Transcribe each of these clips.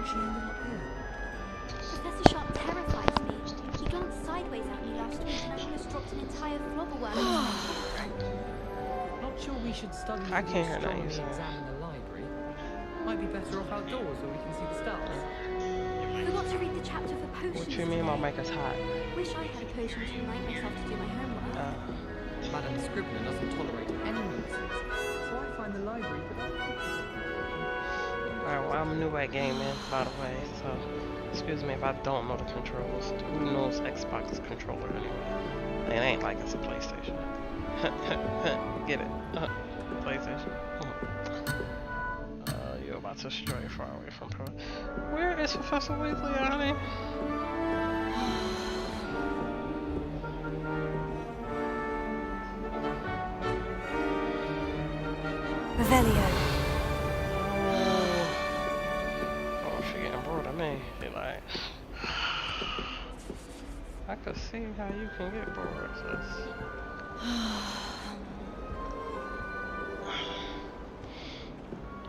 she ended up here? Professor Sharp terrifies me. He glanced sideways at me last week and I almost dropped an entire flobberworm. Not sure we should study I can't hear astronomy nothing you say. exam in the library. Might be better off outdoors where we can see the stars. Forgot to read the chapter for potions. What you mean won't make us hot? Wish I had a potion to remind myself to do my homework. Madame Scribner doesn't tolerate any nonsense, so I find the library productive. Alright, well, I'm new at gaming, by the way, so excuse me if I don't know the controls. Who knows Xbox controller anyway? It ain't like it's a PlayStation. Get it? PlayStation. You're about to stray far away from Pro. Where is Professor Weasley, honey? Revelio. Oh, she getting bored of me. She like, I could see how you can get bored, sis.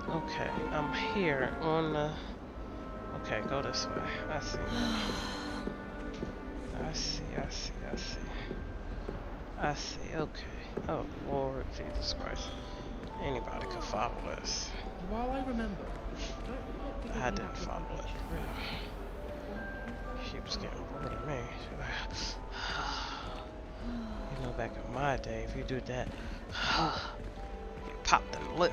Okay, I'm here on the... Okay, go this way. I see now. I see, okay. Oh, Lord Jesus Christ. Anybody could follow this. While I remember, I didn't follow it. She was getting bored of me. She like, you know, back in my day, if you do that, you popped the lip.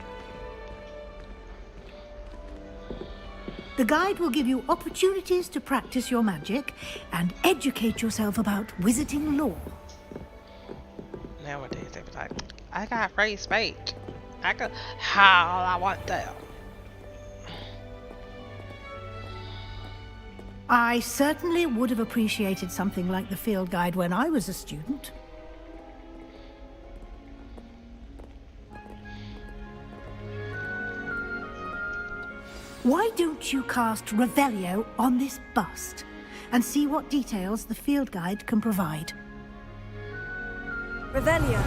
The guide will give you opportunities to practice your magic and educate yourself about wizarding lore. Nowadays, they be like, I got free speech. I could how I want that. I certainly would have appreciated something like the field guide when I was a student. Why don't you cast Revelio on this bust and see what details the field guide can provide? Revelio.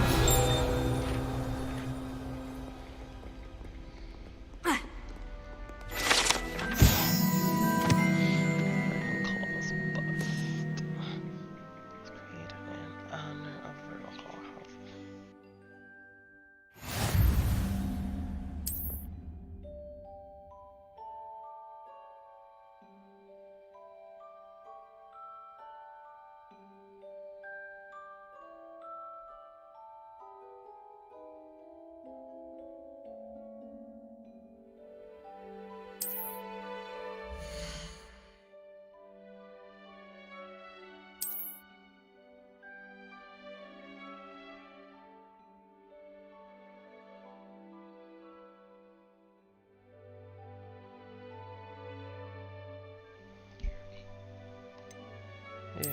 Yeah.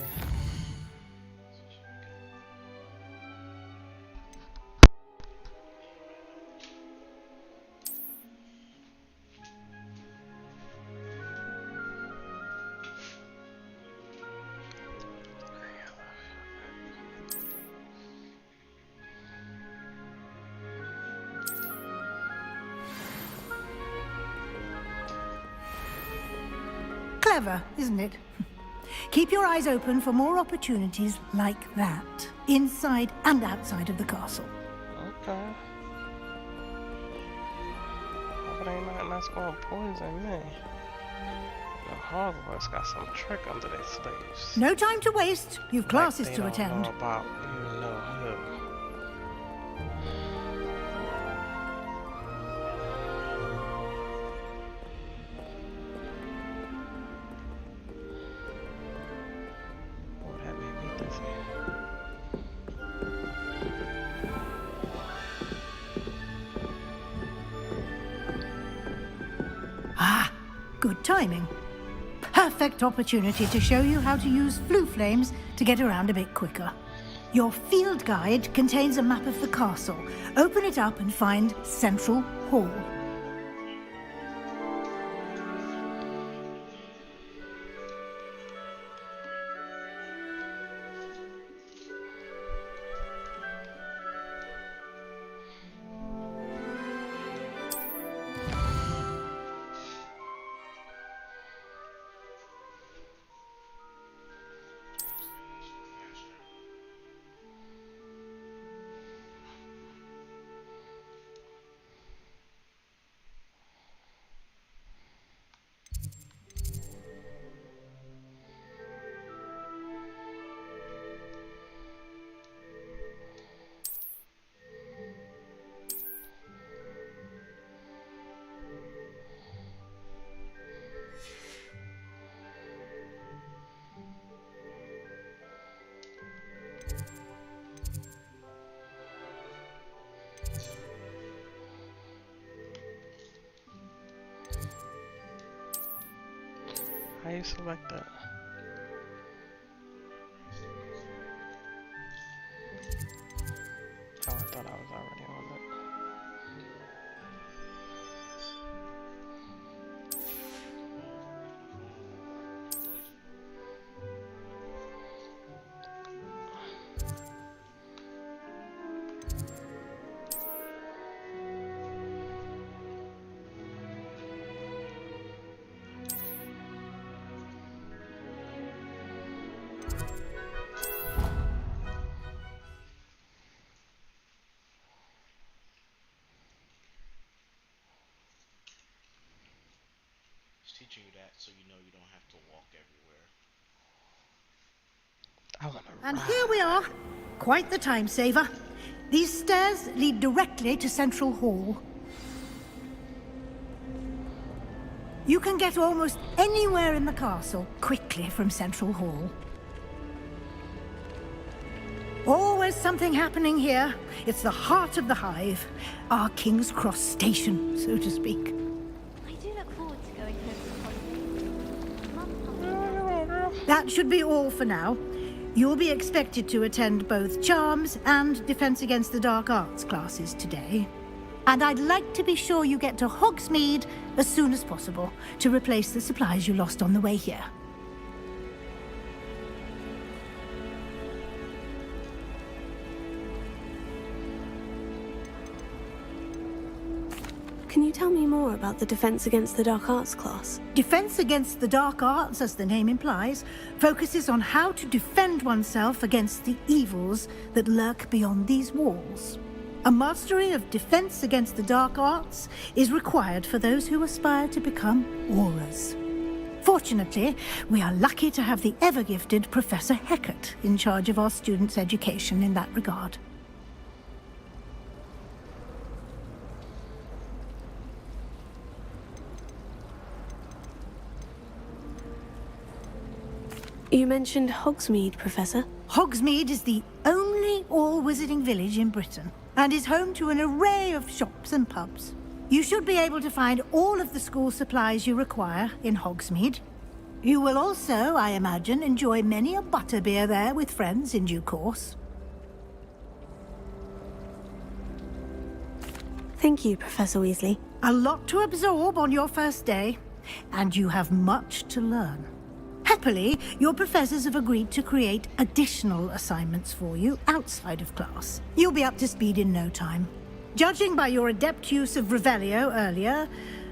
Clever, isn't it? Keep your eyes open for more opportunities like that, inside and outside of the castle. Okay. But ain't nothing that's gonna poison me. The Hogwarts got some trick under their sleeves. No time to waste. You've classes Like to they attend. don't know about you know who. Oh, that made me dizzy. Ah, good timing. Perfect opportunity to show you how to use flue flames to get around a bit quicker. Your field guide contains a map of the castle. Open it up and find Central Hall. How you select that? Oh, I thought I was already on it. Teaching you that so you know you don't have to walk everywhere. I wanna And ride. here we are. Quite the time saver. These stairs lead directly to Central Hall. You can get almost anywhere in the castle quickly from Central Hall. Always something happening here. It's the heart of the hive. Our King's Cross station, so to speak. I do look forward to going home for holidays. That should be all for now. You'll be expected to attend both Charms and Defense Against the Dark Arts classes today. And I'd like to be sure you get to Hogsmeade as soon as possible to replace the supplies you lost on the way here. Can you tell me more about the Defense Against the Dark Arts class? Defense Against the Dark Arts, as the name implies, focuses on how to defend oneself against the evils that lurk beyond these walls. A mastery of Defense Against the Dark Arts is required for those who aspire to become Aurors. Fortunately, we are lucky to have the ever-gifted Professor Hecat in charge of our students' education in that regard. You mentioned Hogsmeade, Professor. Hogsmeade is the only all-wizarding village in Britain and is home to an array of shops and pubs. You should be able to find all of the school supplies you require in Hogsmeade. You will also, I imagine, enjoy many a butterbeer there with friends in due course. Thank you, Professor Weasley. A lot to absorb on your first day, and you have much to learn. Happily, your professors have agreed to create additional assignments for you outside of class. You'll be up to speed in no time. Judging by your adept use of Revelio earlier,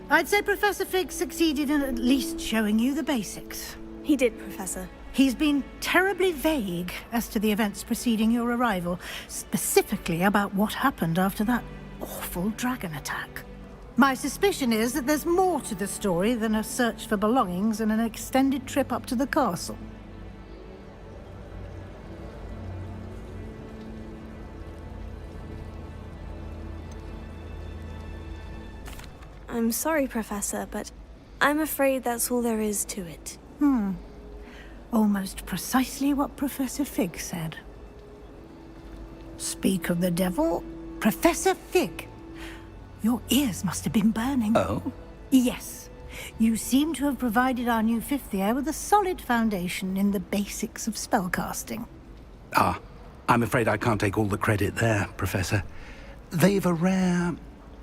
I'd say Professor Fig succeeded in at least showing you the basics. He did, Professor. He's been terribly vague as to the events preceding your arrival, specifically about what happened after that awful dragon attack. My suspicion is that there's more to the story than a search for belongings and an extended trip up to the castle. I'm sorry, Professor, but I'm afraid that's all there is to it. Almost precisely what Professor Fig said. Speak of the devil, Professor Fig. Your ears must have been burning. Oh? Yes. You seem to have provided our new fifth year with a solid foundation in the basics of spellcasting. Ah, I'm afraid I can't take all the credit there, Professor. They've a rare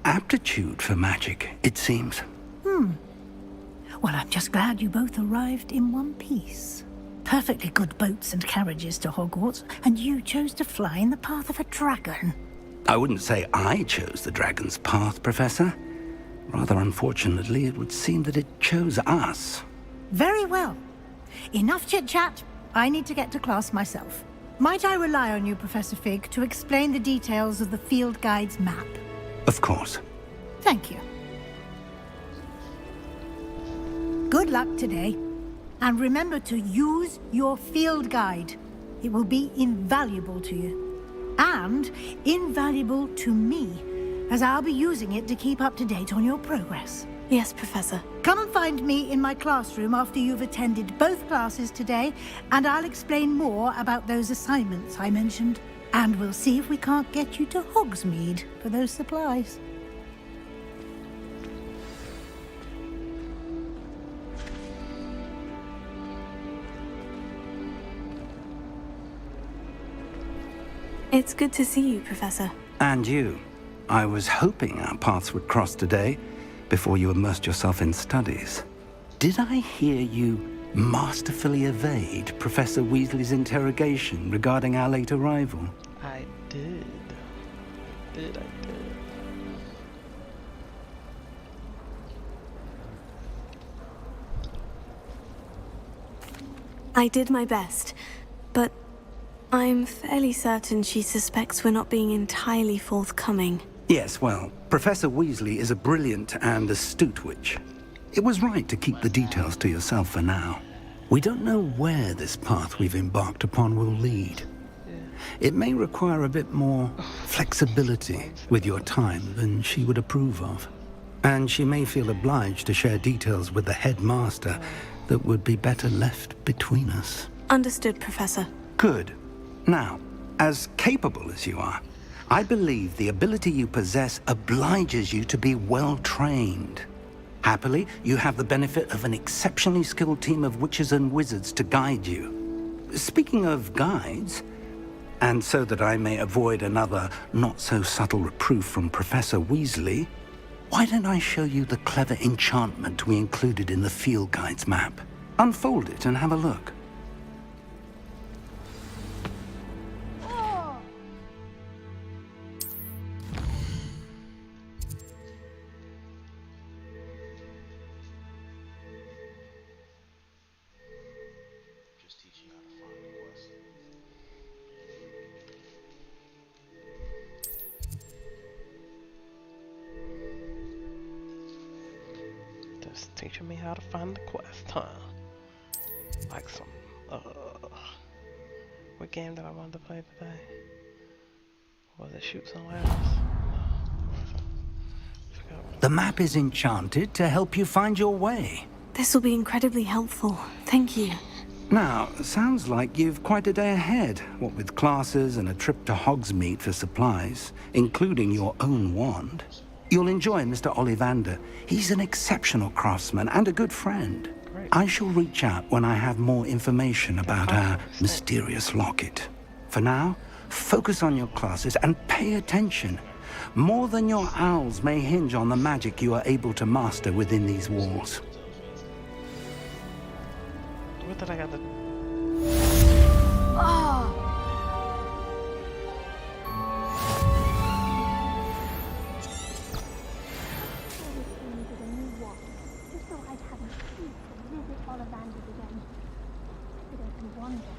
aptitude for magic, it seems. Well, I'm just glad you both arrived in one piece. Perfectly good boats and carriages to Hogwarts, and you chose to fly in the path of a dragon. I wouldn't say I chose the dragon's path, Professor. Rather unfortunately, it would seem that it chose us. Very well. Enough chit-chat. I need to get to class myself. Might I rely on you, Professor Fig, to explain the details of the field guide's map? Of course. Thank you. Good luck today. And remember to use your field guide. It will be invaluable to you. And invaluable to me, as I'll be using it to keep up to date on your progress. Yes, Professor. Come and find me in my classroom after you've attended both classes today, and I'll explain more about those assignments I mentioned. And we'll see if we can't get you to Hogsmeade for those supplies. It's good to see you, Professor. And you. I was hoping our paths would cross today, before you immersed yourself in studies. Did I hear you masterfully evade Professor Weasley's interrogation regarding our late arrival? I did. I did. I did my best, but I'm fairly certain she suspects we're not being entirely forthcoming. Yes, well, Professor Weasley is a brilliant and astute witch. It was right to keep the details to yourself for now. We don't know where this path we've embarked upon will lead. It may require a bit more flexibility with your time than she would approve of. And she may feel obliged to share details with the headmaster that would be better left between us. Understood, Professor. Good. Now, as capable as you are, I believe the ability you possess obliges you to be well trained. Happily, you have the benefit of an exceptionally skilled team of witches and wizards to guide you. Speaking of guides, and so that I may avoid another not-so-subtle reproof from Professor Weasley, why don't I show you the clever enchantment we included in the field guide's map? Unfold it and have a look. Just teaching you how to find the quest. Just teaching me how to find the quest, huh? Like some, what game did I want to play today? Was it Shoot Somewhere Else? No. The map is enchanted to help you find your way. This will be incredibly helpful. Thank you. Now, sounds like you've quite a day ahead, what with classes and a trip to Hogsmeade for supplies, including your own wand. You'll enjoy Mr. Ollivander. He's an exceptional craftsman and a good friend. Great. I shall reach out when I have more information about our mysterious locket. For now, focus on your classes and pay attention. More than your owls may hinge on the magic you are able to master within these walls. What did I got to... Just so I'd have an excuse to visit Ollivanders again. It opened wonder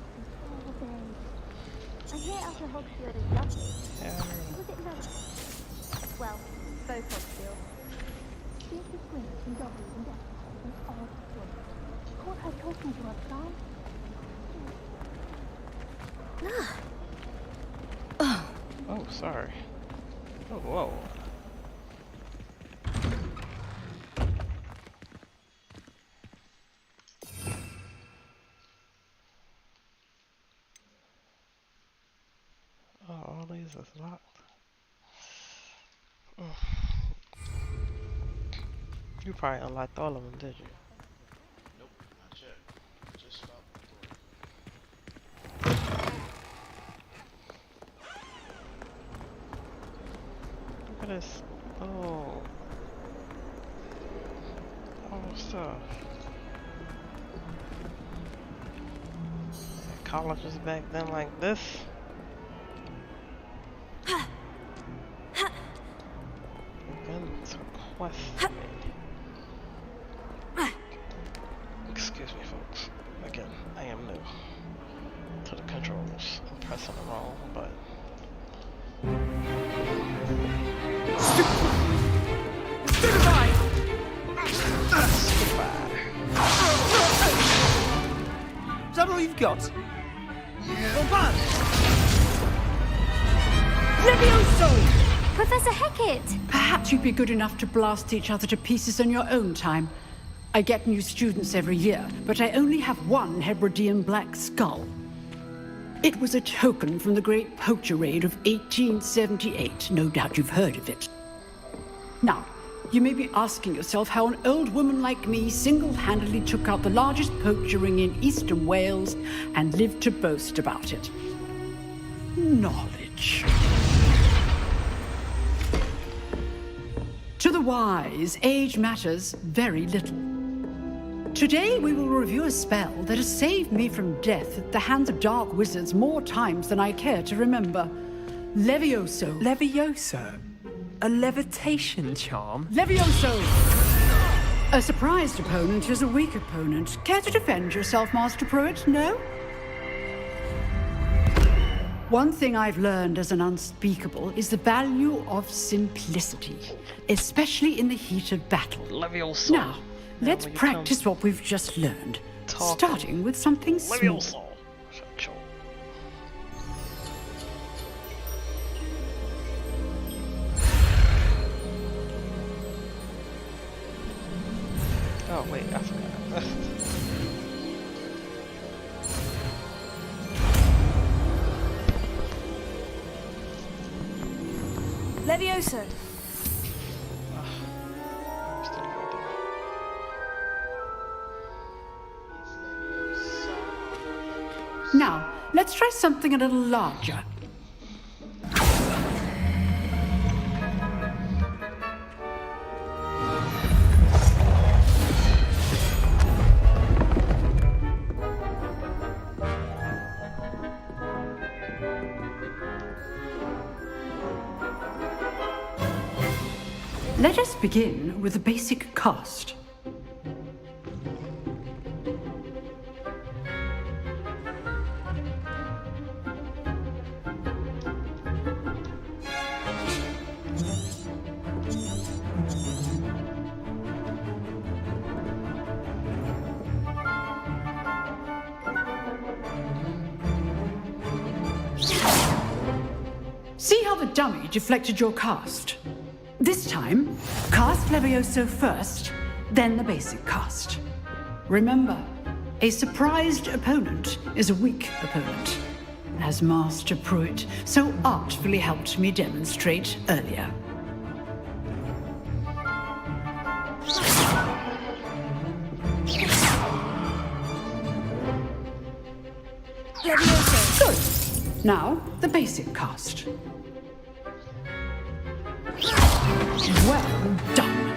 all day. I hear Outer Hogsfield is lovely. Was it lovely? Well, both Hogsfields. Here's the Queen and Dobby and Deathfire and all the wood. Caught her talking to her plant. Oh, sorry. Oh, whoa. Oh, all these is locked. You probably unlocked all of them, did you? Nope, not yet. Just stopped the door. Look at this. Oh. Oh, stuff. Colleges back then like this. Again, it's a quest. Excuse me, folks. Again, I am new to the controls. I'm pressing them wrong, but... Is that all you've got? Professor Hecat! Perhaps you'd be good enough to blast each other to pieces in your own time. I get new students every year, but I only have one Hebridean black skull. It was a token from the Great Poacher Raid of 1878. No doubt you've heard of it. Now, you may be asking yourself how an old woman like me single-handedly took out the largest poacher ring in eastern Wales and lived to boast about it. Knowledge. teach. To the wise, age matters very little. Today we will review a spell that has saved me from death at the hands of dark wizards more times than I care to remember. Levioso. Levioso? A levitation charm? Levioso! A surprised opponent is a weak opponent. Care to defend yourself, Master Pruitt? No? One thing I've learned as an unspeakable is the value of simplicity, especially in the heat of battle. Levioso. Now, let's practice what we've just learned, starting with something small. Levioso. Oh wait, I forgot. Levioso. Now, let's try something a little larger. Let us begin with the basic cast. See how the dummy deflected your cast? This time, cast Levioso first, then the basic cast. Remember, a surprised opponent is a weak opponent, as Master Pruitt so artfully helped me demonstrate earlier. Levioso. Good. Now, the basic cast. Well done.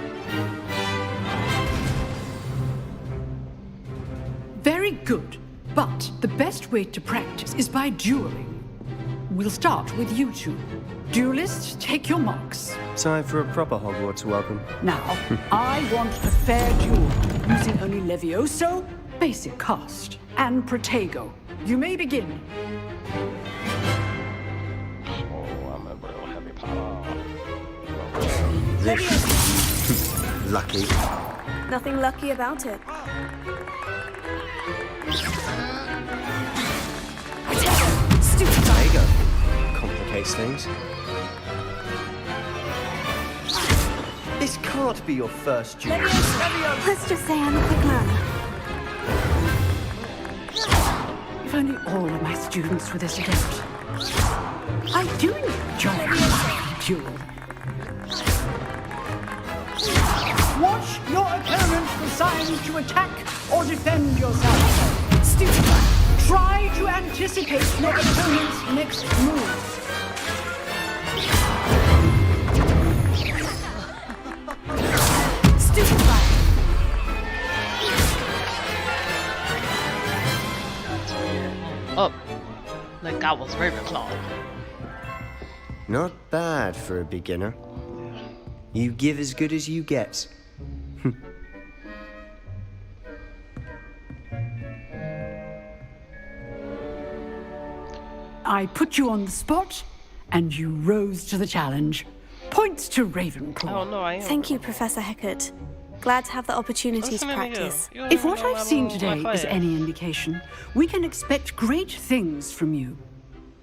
Very good, but the best way to practice is by dueling. We'll start with you two. Duelists, take your marks. Time for a proper Hogwarts welcome. Now, I want a fair duel, using only Levioso, basic cast, and Protego. You may begin. Oh, I'm a real Harry Potter. Lucky. Nothing lucky about it. Stupid. There you go. Complicates things. This can't be your first duel. Let's just say I'm a quick learner. If only all of my students were this adept. I do enjoy a duel. Watch your opponent decide to attack or defend yourself. Stupid. Try to anticipate your opponent's next move. Oh, like I was Ravenclaw. Not bad for a beginner. You give as good as you get. I put you on the spot, and you rose to the challenge. Points to Ravenclaw. Oh no, I am. Thank you, Professor Heckert. Glad to have the opportunity to practice. If what I've seen today is any indication, we can expect great things from you.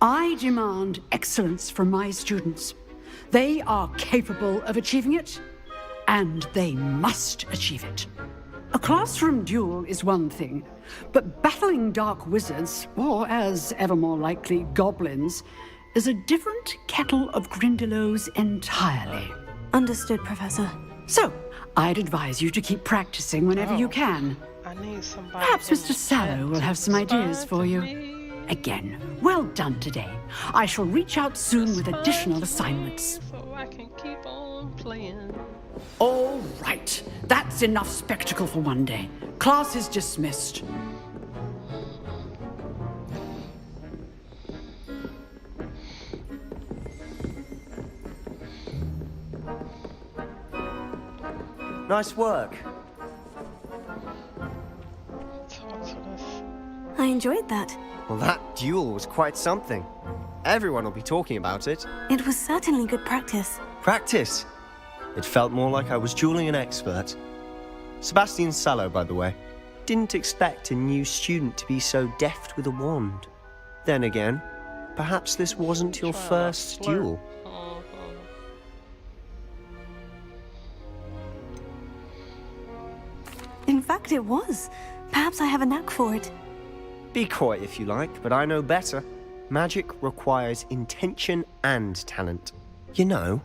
I demand excellence from my students. They are capable of achieving it, and they must achieve it. A classroom duel is one thing, but battling dark wizards, or as ever more likely, goblins, is a different kettle of Grindylows entirely. Understood, Professor. So, I'd advise you to keep practicing whenever you can. I need somebody. Perhaps Mr. Sallow will have some ideas for you. Again, well done today. I shall reach out soon with additional assignments. So I can keep on playing. All right, that's enough spectacle for one day. Class is dismissed. Nice work. Talk to this. I enjoyed that. Well, that duel was quite something. Everyone will be talking about it. It was certainly good practice. Practice. It felt more like I was dueling an expert. Sebastian Sallow, by the way. Didn't expect a new student to be so deft with a wand. Then again, perhaps this wasn't your first duel. In fact, it was. Perhaps I have a knack for it. Be coy if you like, but I know better. Magic requires intention and talent. You know,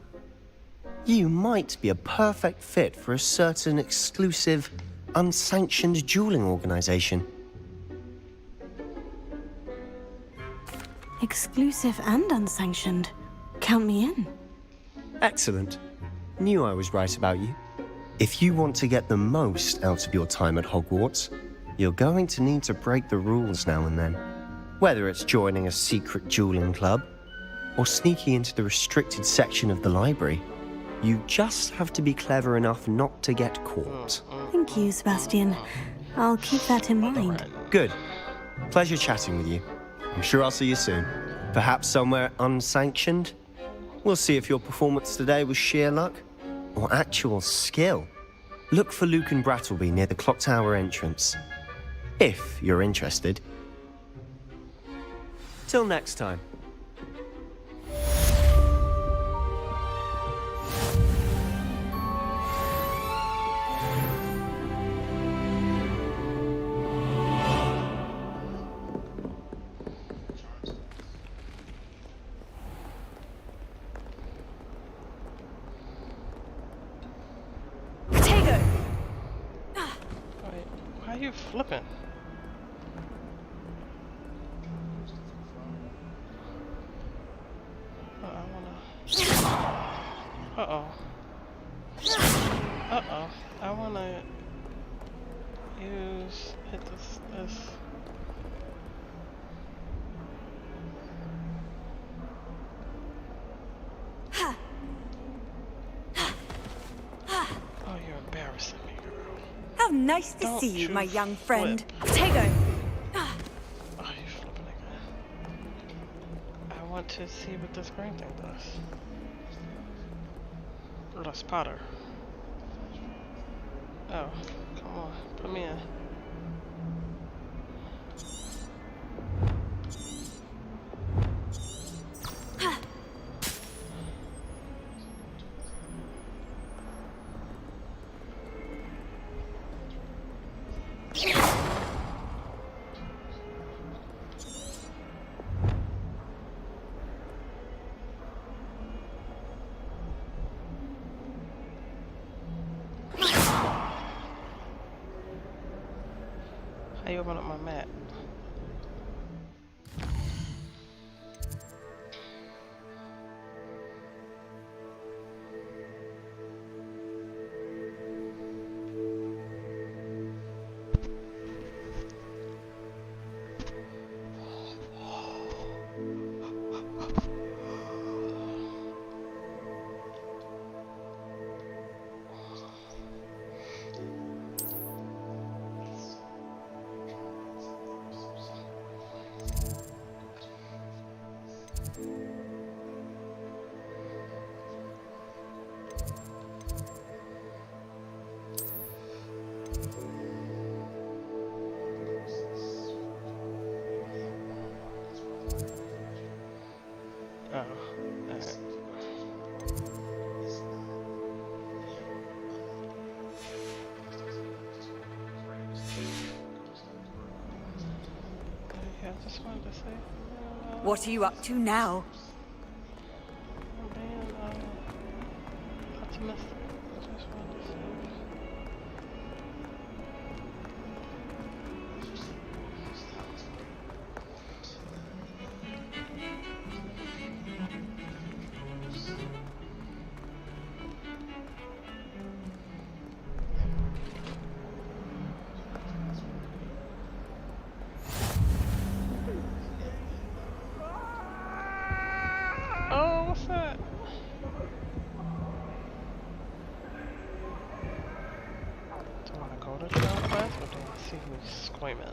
you might be a perfect fit for a certain exclusive, unsanctioned dueling organization. Exclusive and unsanctioned. Count me in. Excellent. Knew I was right about you. If you want to get the most out of your time at Hogwarts, you're going to need to break the rules now and then. Whether it's joining a secret dueling club, or sneaking into the restricted section of the library, you just have to be clever enough not to get caught. Thank you, Sebastian. I'll keep that in mind. Good. Pleasure chatting with you. I'm sure I'll see you soon. Perhaps somewhere unsanctioned? We'll see if your performance today was sheer luck or actual skill. Look for Luke and Brattleby near the clock tower entrance. If you're interested. Till next time. Why are you flipping? Uh-oh. Uh-oh. I wanna hit this. Oh, you're embarrassing me, girl. How nice to Don't see you, my young friend. flip. Potato! Oh, you're flipping again. I want to see what this green thing does. Lost Potter. Oh, come on, put me in. How you open up my map? I just wanted to say. What are you up to now? I'm being optimistic. I just wanted to say. to try plasma to see who's squirming.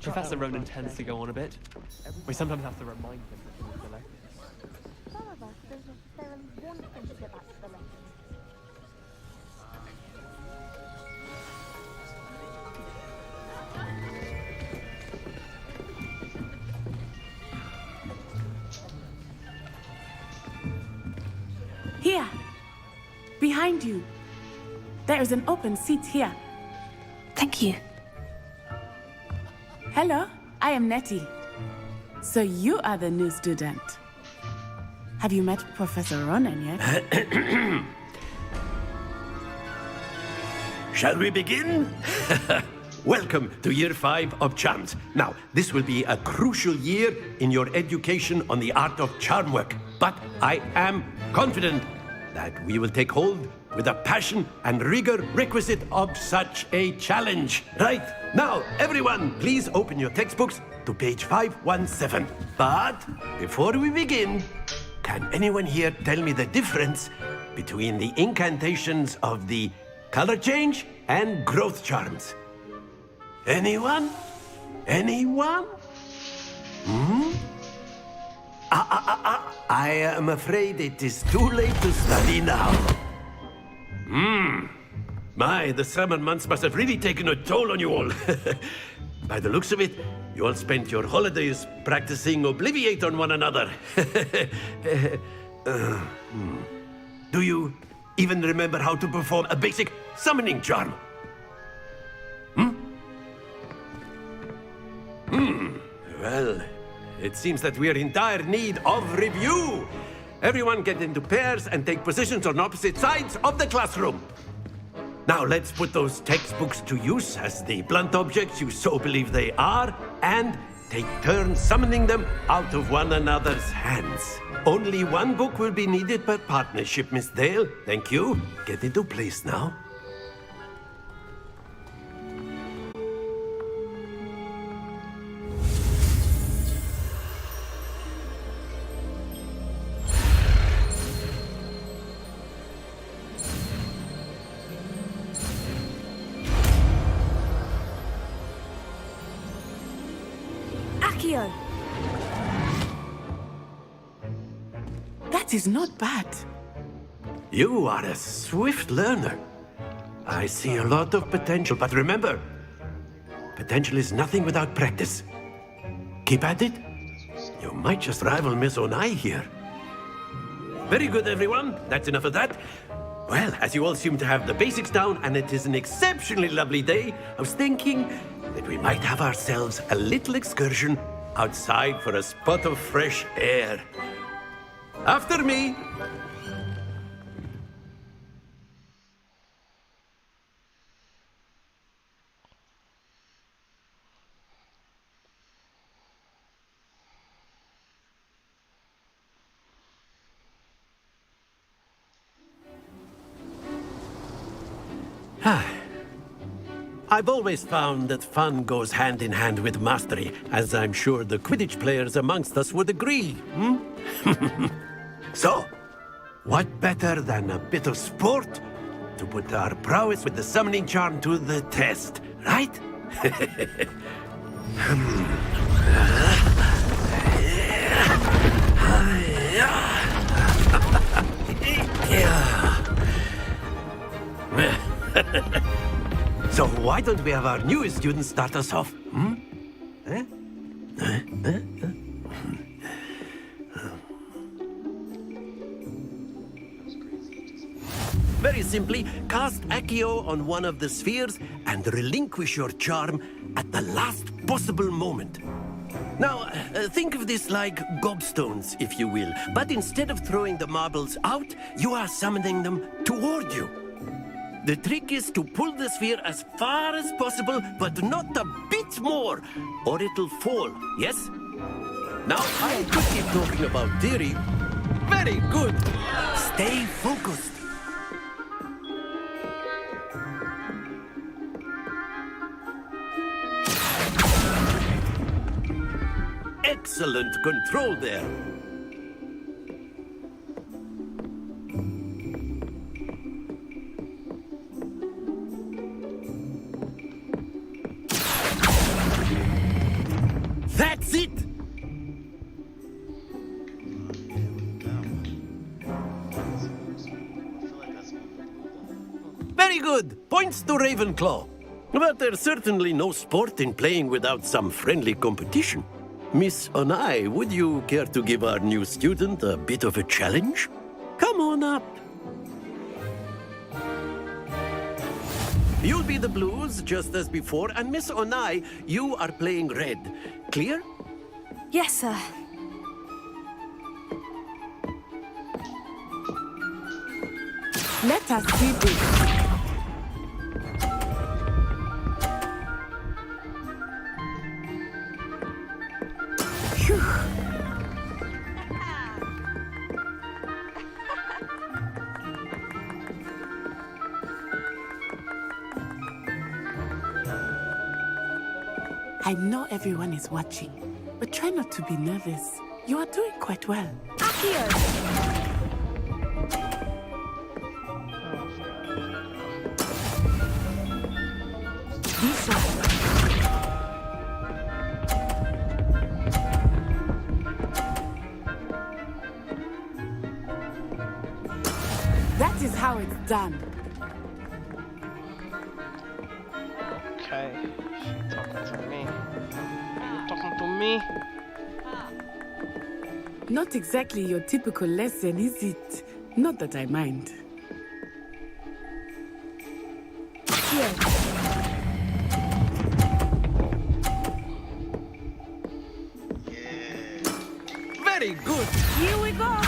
Professor Ronan tends to go on a bit. We sometimes have to remind him that he's elected. Some of us don't necessarily want them to get back to the lessons. Here! Behind you! There is an open seat here. Thank you. Hello, I am Nettie. So you are the new student. Have you met Professor Ronan yet? Shall we begin? Welcome to Year 5 of Charms. Now, this will be a crucial year in your education on the art of charm work. But I am confident that we will take hold with the passion and rigor requisite of such a challenge. Right, now, everyone, please open your textbooks to page 517. But before we begin, can anyone here tell me the difference between the incantations of the color change and growth charms? Anyone? Anyone? I am afraid it is too late to study now. My, the summer months must have really taken a toll on you all. By the looks of it, you all spent your holidays practicing Obliviate on one another. Do you even remember how to perform a basic summoning charm? Well, it seems that we are in dire need of review. Everyone get into pairs and take positions on opposite sides of the classroom. Now let's put those textbooks to use as the blunt objects you so believe they are, and take turns summoning them out of one another's hands. Only one book will be needed per partnership, Miss Dale. Thank you. Get into place now. That is not bad. You are a swift learner. I see a lot of potential, but remember, potential is nothing without practice. Keep at it. You might just rival Miss Onai here. Very good, everyone. That's enough of that. Well, as you all seem to have the basics down, and it is an exceptionally lovely day, I was thinking that we might have ourselves a little excursion outside for a spot of fresh air. After me. I've always found that fun goes hand in hand with mastery, as I'm sure the Quidditch players amongst us would agree. So, what better than a bit of sport to put our prowess with the summoning charm to the test, right? So why don't we have our newest student start us off? Very simply, cast Accio on one of the spheres and relinquish your charm at the last possible moment. Now, think of this like gobstones, if you will. But instead of throwing the marbles out, you are summoning them toward you. The trick is to pull the sphere as far as possible, but not a bit more, or it'll fall, yes? Now, I could keep talking about theory Very good. Stay focused. Excellent control there. That's it! Very good! Points to Ravenclaw. But there's certainly no sport in playing without some friendly competition. Miss Onai, would you care to give our new student a bit of a challenge? Come on up. You'll be the blues, just as before, and Miss Onai, you are playing red. Clear? Yes, sir. Let us see this. Phew. I know everyone is watching, but try not to be nervous. You are doing quite well. Lisa. That is how it's done. Okay, she's talking to me. Are you talking to me? Not exactly your typical lesson, is it? Not that I mind. Here. Very good! Here we go!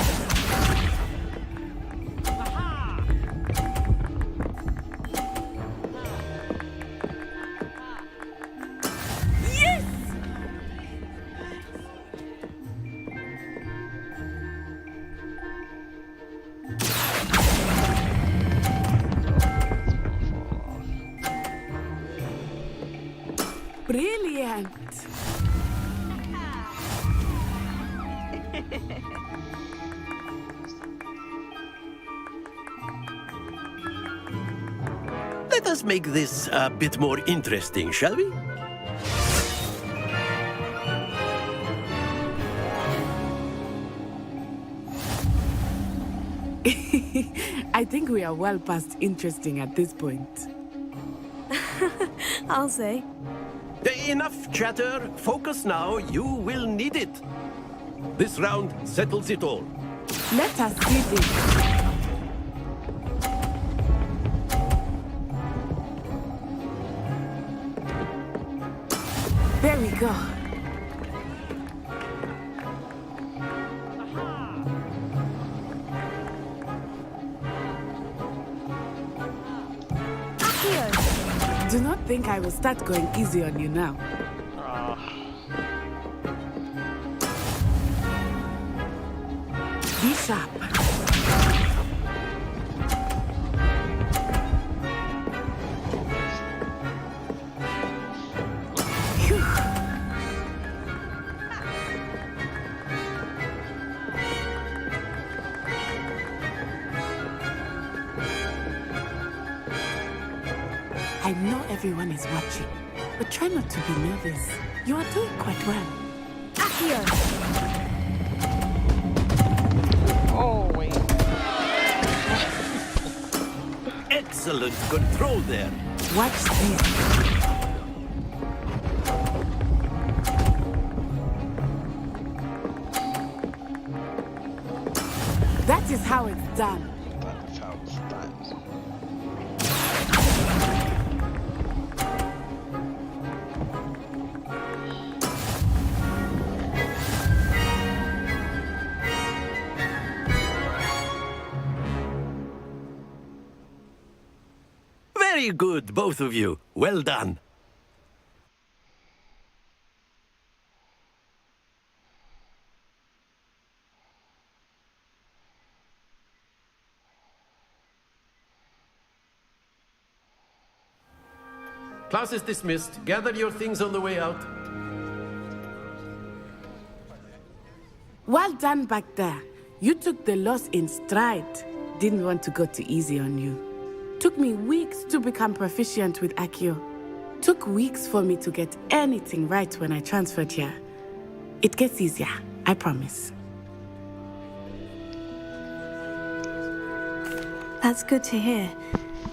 Brilliant! Let us make this a bit more interesting, shall we? I think we are well past interesting at this point. I'll say. Enough chatter. Focus now. You will need it. This round settles it all. Let us see this. There we go. Do not think I will start going easy on you now. Be sharp. Phew. I know everyone is watching, but try not to be nervous. You are doing quite well. Accio! Oh, wait. Excellent control there. Watch this. That is how it's done. That is how it's done. Very good, both of you. Well done. Class is dismissed. Gather your things on the way out. Well done back there. You took the loss in stride. Didn't want to go too easy on you. Took me weeks to become proficient with Accio. Took weeks for me to get anything right when I transferred here. It gets easier, I promise. That's good to hear.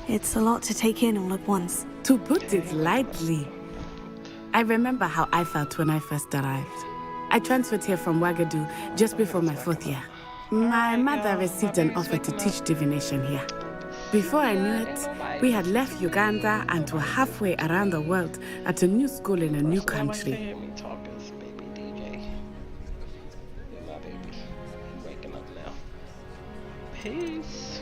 It's a lot to take in all at once. To put it lightly, I remember how I felt when I first arrived. I transferred here from Wagadu just before my 4th year. My mother received an offer to teach divination here. Before I knew it, we had left Uganda and were halfway around the world at a new school in a new country. Peace.